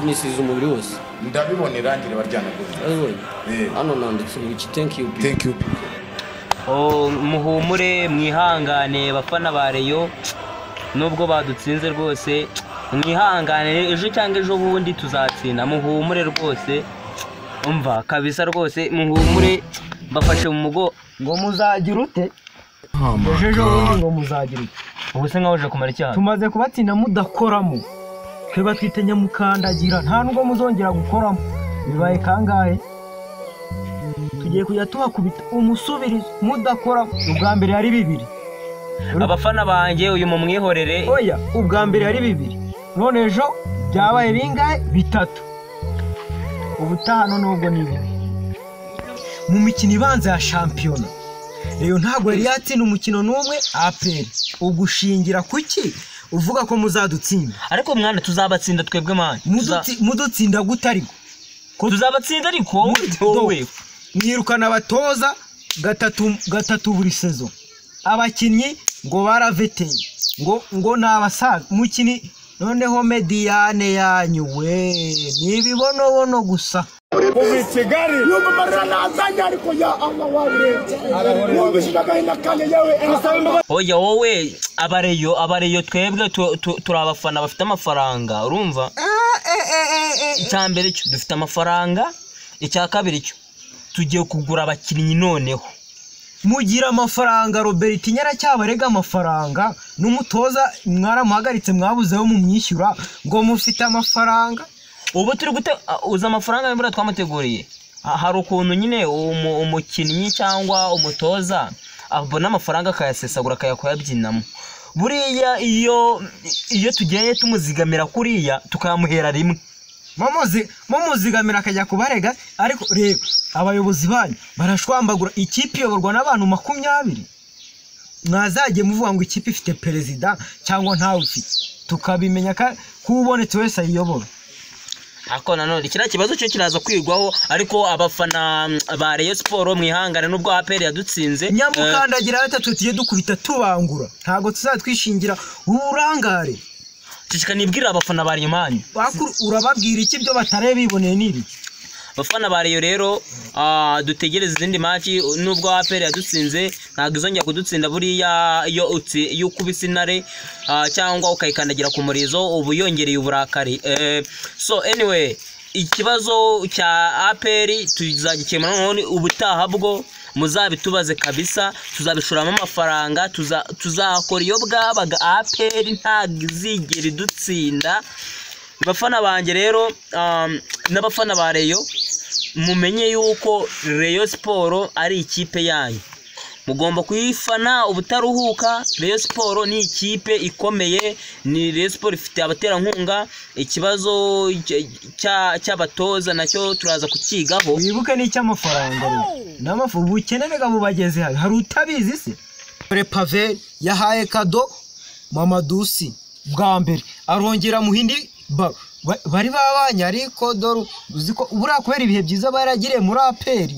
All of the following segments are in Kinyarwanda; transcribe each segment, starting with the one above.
nisize umubiri wose ndabibona irangire baryanaguze hano nanditse ngo thank you muhumure mwihangane bafana ba Rayon nubwo badutsinze rwose mwihangane ejo cyangwa ejo bundi tuzatsinda muhumure rwose umva kabisa rwose muhumure bafashe mu mugo ngo muzagira ute ejo bundi ngo muzagira ute ubuse nkaho uje kumara icyaha tumaze kubatsinda mudakoramo tweba twite nyamukandagira nta nubwo muzongera gukoramo bibaye kangahe tugiye kujya tubakubita umusubirizo mudakora ubwa mbere yari 2 abafana banjye uyu mumwihorere oya ubwa mbere yari 2 none ejo byabaye bingahe 3 ubutano nubwo ni mu mikino ibanza ya shampiyona rero ntabwo yari yatsinda umukino n'umwe APR ugushingira kuki uvuga ko muzadutsinda ariko mwana tuzabatsinda twebwe manje mudutsinda gutariko tuzabatsinda ariko wowe mwirukana abatoza gatatu buri sezo abakinnyi ngo baraveteye ngo nabasaza mukini noneho Mediane yanyu we nibibonobono gusa Kigali yumva marana azanya ariko ya amaware yumvishagaina kale yawe oya wowe abareyo twebwe turabafana bafite amafaranga urumva icyambere cyo dufite amafaranga icya kabiri cyo tugiye kugura abakinnyi noneho mugira amafaranga Robert Nyara cyabarega amafaranga n'umutoza mwaramuhagaritse mwabuzeho mu myishyura ngo mufite amafaranga ubu turi gute uza amafaranga y'imvura twamuteguriye hari ukuntu nyine umukinnyi cyangwa umutoza abona amafaranga akayasesagura akayabyinamo buriya iyo tugiye tumuzigamira kuriya tukamuhera rimwe muzigamira akajya kubarega ariko reba abayobozi banyu barashwambagura ikipe iyoborwa n'abantu 20 mwazagiye muvuga ngo ikipe ifite perezida cyangwa ntawe ufite tukabimenya ko ubonetse wese ayiyobora ako nanone kira kibazo cyo kiraza kwirwaho ariko abafana ba Rayon Sport mwihangane nubwo APR yadutsinze nyamukandagira batatu tugiye dukubita tubangura ntago tuzatwishingira urangare cishika nibwira abafana ba Rayon urababwira iki byo batare biboneye niri abafana ba Rayon rero dutegereza izindi match nubwo APR yadutsinze ntago izongera kudutsinda buriya iyo ukubise intare cyangwa ukayikandagira ku murizo ubu yongereye uburakari so anyway ikibazo cya APR tuzagikemura none ubutaha bwo muzabitubaze kabisa tuzabishuramo amafaranga tuzakora iyo bwabaga APR ntagizigera idutsinda bafana banje rero n'abafana ba Rayon mumenye yuko Rayon Sport ari ikipe yanyu mugomba kuyifana ubutaruhuka Rayon Sport ni ikipe ikomeye ni Rayon Sport ifite abaterankunga ikibazo cy'abatoza nacyo turaza kukigaho wibuke n'icy'amafaranga n'amafu bukenenega bubageze hari utabizi se Pavel yahaye kado Mamadusi bwa mbere arongera muhindi bari babanye ariko dore uziko ubura kubera ibihe byiza baragiriye muri APR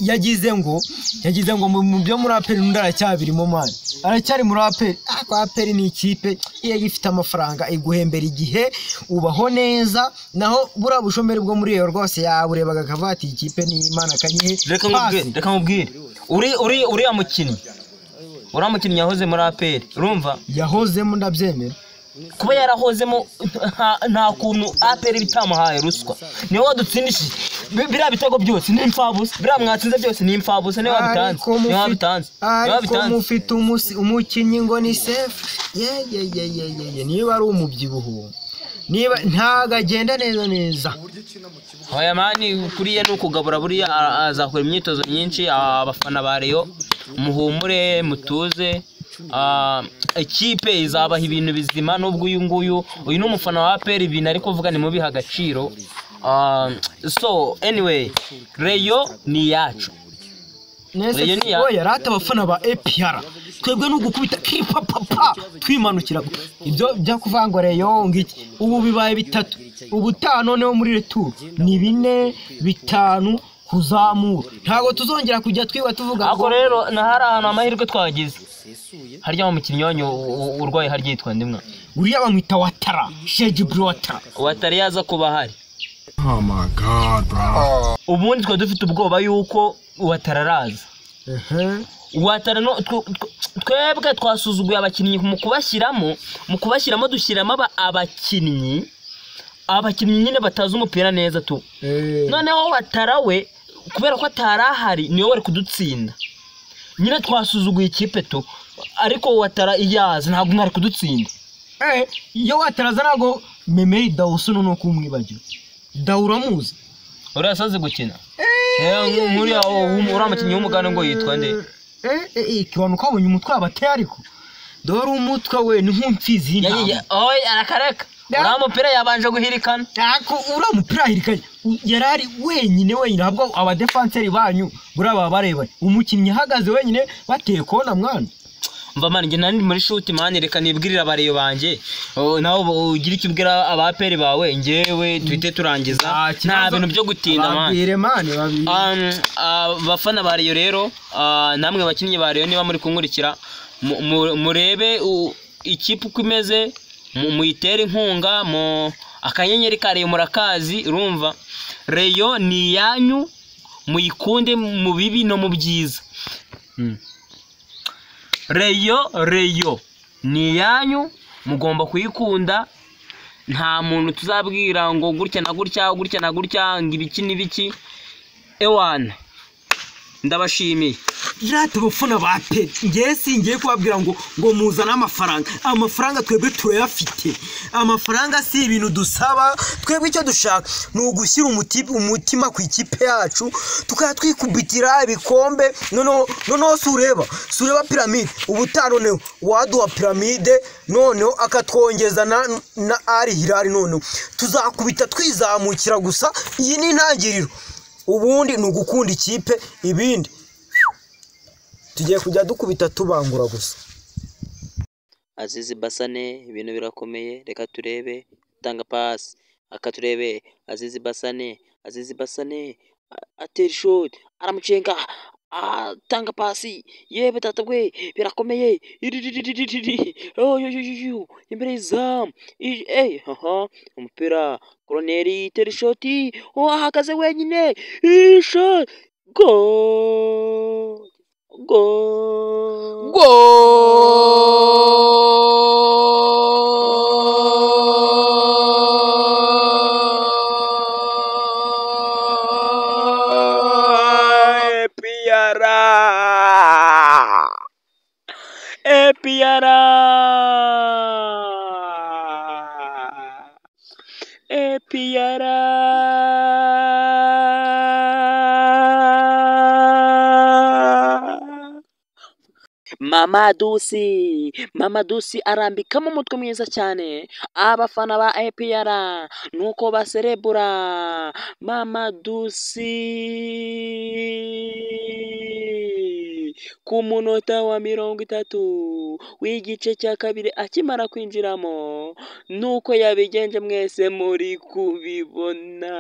yagize ngo mu byo muri APR ndaracyabirimo mani aracyari muri APR APR ni ikipe iyo gifite amafaranga iguhembera igihe ubaho neza naho bura bushomeri bwo muri iyo rwose yaburebaga kavati ikipe ni Imana kanyihe reka nkubwire uri amukinnyi yahoze muri APR urumva yahozemo ndabyemera kuba yarahozemo nta kuntu APR bitamuhaye ruswa niwe wadutsindishije biriya bitego byose ni imfabusa biriya mwatsinze byose ni imfabusa niwe wabitanze ariko mufite umukinnyi ngo ni safe niba ari umubyibuho niba ntago agenda neza oya mani kuriya ni ukugabura buriya azakora imyitozo myinshi abafana ba Rayon muhumure mutuze ikipe izabaha ibintu bizima nubwo uyu ni umufana wa APR ibintu ariko uvuga ni mubiha agaciro so anyway Rayon ni yacu oya rata abafana ba APR twebwe no gukubita kipapapa twimanukira ibyo bya kuvanga Rayon ngiki ubu bibaye 3 ubutaha noneho muri retour ni 4 5 kuzamura ntago tuzongera kujya twiba tuvuga ako rero na hari ahantu amahirwe twagize harya mu mukinnyi wanyu urwaye harya yitwa ndimwa uriya bamwita Watara Shejibri Watara yaza kuba hari. Oh my God, bro. Ubundi twa dufite ubwoba yuko Watara araza. Watara no twebwe twasuzuguye abakinnyi mu kubashyiramo dushyiramo abakinnyi nyine batazi umupira neza tu. Noneho Watara we kubera ko atarahari niyo wari kudutsinda. Nyine twasuzuguye ikipe tu ariko Watara iyaza ntabwo mwari kudutsinda. Iyo Wataraza ntabwo Memeri Dawson no kumwibagira. Dawuramuzi urasaze gukina muri uramukinnyi w'umugana ngo yitwa nde kiwanu kabonye umutwe abateye ariko dore umutwe we ni nk'umfizi arakareka uramupira yabanje guhirikana uramupira ahirikanye yarari wenyine ntabwo abadefanseri banyu buraba bareba umukinnyi ahagaze wenyine bateye kona mwana mva manje nandi muri shoot mani reka nibwirira abareyo banje naho ugira icyo ubwira abaperi bawe ngewe twite turangiza nta bintu byo gutinda mani bafana bareyo rero namwe bakinnyi bareyo niba muri kunkurikira murebe ikipe uko imeze muyitere inkunga mu akanyenyeri kareyo murakazi urumva reyo ni yanyu muyikunde mu bibi no mu byiza Reyo ni yanyu mugomba kuyikunda nta muntu tuzabwira ngo gutya na gutya ngo ibiki n'ibiki ewana ndabashimiye Irate bufuna bate ngiye singiye kubabwira ngo muzana amafaranga twebwe turayafite amafaranga si ibintu dusaba twebwe icyo dushaka ni ugushyira umutima ku ikipe yacu tukatwikubitira ibikombe noneho sureba piramide ubutanoneho waduha piramide noneho akatwongeza na Al Hilal noneho tuzakubita twizamukira gusa iyi ni intangiriro ubundi ni ugukunda ikipe ibindi tugiye kujya dukubita tubangura gusa. Azizi Basane ibintu birakomeye reka turebe tanga pass akaturebe Azizi Basane atera shot aramucenga tanga pasi yebe tatabwe birakomeye imbere y'izam umupira Koroneri tera shot ahagaze wenyine shot goal Mama Dusi arambikamo umutwe mwiza cyane abafana ba APR nuko baserebura Mama Dusi ku munota wa 30 w'igice cya kabiri akimara kwinjiramo nuko yabigenje mwese muri kubibona.